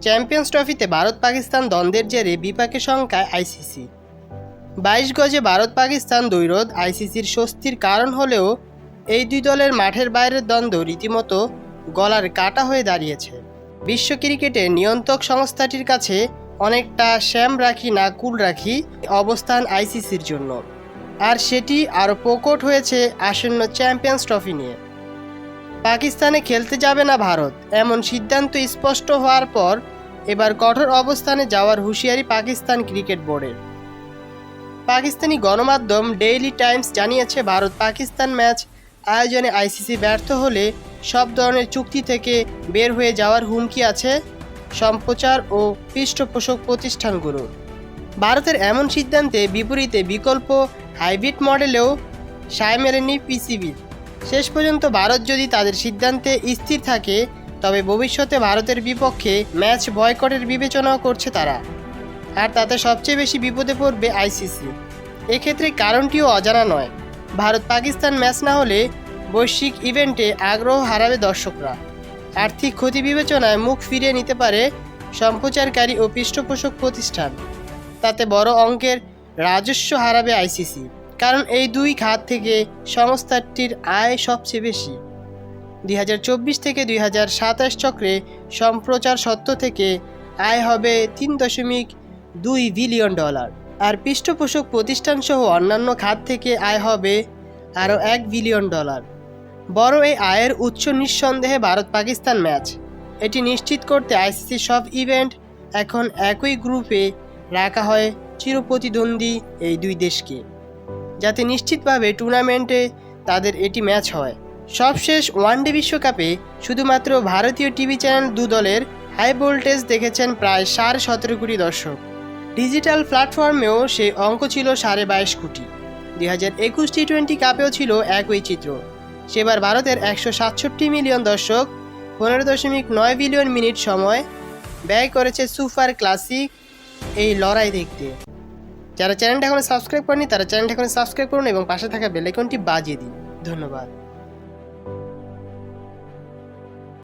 Champions ট্রফিতে ভারত পাকিস্তান দ্বন্দ্বের জেরে বিপাকে শঙ্কায় আইসিসি। 22 গজে ভারত পাকিস্তান দ্বৈরথ আইসিসির স্বস্তির কারণ হলেও এই দুই দলের মাঠের বাইরের দ্বন্দ্ব রীতিমতো গলার কাটা হয়ে দাঁড়িয়েছে। বিশ্ব ক্রিকেটের নিয়ন্ত্রক সংস্থাটির কাছে অনেকটা শ্যাম রাখি না কুল রাখি অবস্থান আইসিসির জন্য, আর সেটি আরও প্রকট হয়েছে আসন্ন চ্যাম্পিয়ন্স ট্রফি নিয়ে। পাকিস্তানে খেলতে যাবে না ভারত, এমন সিদ্ধান্ত স্পষ্ট হওয়ার পর এবার কঠোর অবস্থানে যাওয়ার হুঁশিয়ারি পাকিস্তান ক্রিকেট বোর্ডের। পাকিস্তানি গণমাধ্যম ডেইলি টাইমস জানিয়েছে, ভারত পাকিস্তান ম্যাচ আয়োজনে আইসিসি ব্যর্থ হলে সব ধরনের চুক্তি থেকে বের হয়ে যাওয়ার হুমকি আছে সম্প্রচার ও পৃষ্ঠপোষক প্রতিষ্ঠানগুলোর। ভারতের এমন সিদ্ধান্তে বিপরীতে বিকল্প হাইব্রিড মডেলেও সায় মেলেনি পিসিবির। শেষ পর্যন্ত ভারত যদি তাদের সিদ্ধান্তে স্থির থাকে, তবে ভবিষ্যতে ভারতের বিপক্ষে ম্যাচ বয়কটের বিবেচনাও করছে তারা, আর তাতে সবচেয়ে বেশি বিপদে পড়বে আইসিসি। এক্ষেত্রে কারণটিও অজানা নয়, ভারত পাকিস্তান ম্যাচ না হলে বৈশ্বিক ইভেন্টে আগ্রহ হারাবে দর্শকরা। আর্থিক ক্ষতি বিবেচনায় মুখ ফিরিয়ে নিতে পারে সম্প্রচারকারী ও পৃষ্ঠপোষক প্রতিষ্ঠান। তাতে বড় অঙ্কের রাজস্ব হারাবে আইসিসি, কারণ এই দুই খাত থেকে সংস্থাটির আয় সবচেয়ে বেশি। 2024 থেকে 2027 চক্রে সম্প্রচার সত্ত্ব থেকে আয় হবে $3.2 বিলিয়ন, আর পৃষ্ঠপোষক প্রতিষ্ঠানসহ অন্যান্য খাত থেকে আয় হবে আরও $1 বিলিয়ন। বড় এই আয়ের উৎস নিঃসন্দেহে ভারত পাকিস্তান ম্যাচ। এটি নিশ্চিত করতে আইসিসি সব ইভেন্ট এখন একই গ্রুপে রাখা হয় চিরপ্রতিদ্বন্দ্বী এই দুই দেশকে, যাতে নিশ্চিতভাবে টুর্নামেন্টে তাদের এটি ম্যাচ হয়। সবশেষ ওয়ানডে বিশ্বকাপে শুধুমাত্র ভারতীয় টিভি চ্যানেল দু দলের হাই ভোল্টেজ দেখেছেন প্রায় 17.5 কোটি দর্শক। ডিজিটাল প্ল্যাটফর্মেও সেই অঙ্ক ছিল 22.5 কোটি। 2021 টি-20 কাপেও ছিল একই চিত্র। সেবার ভারতের 167 মিলিয়ন দর্শক 15.9 বিলিয়ন মিনিট সময় ব্যয় করেছে সুপার ক্লাসিক এই লড়াই দেখতে। যারা চ্যানেলটা এখনো সাবস্ক্রাইব করেনি তারা চ্যানেলটা এখন সাবস্ক্রাইব করুন এবং পাশে থাকা বেল আইকনটি বাজিয়ে দিন। ধন্যবাদ।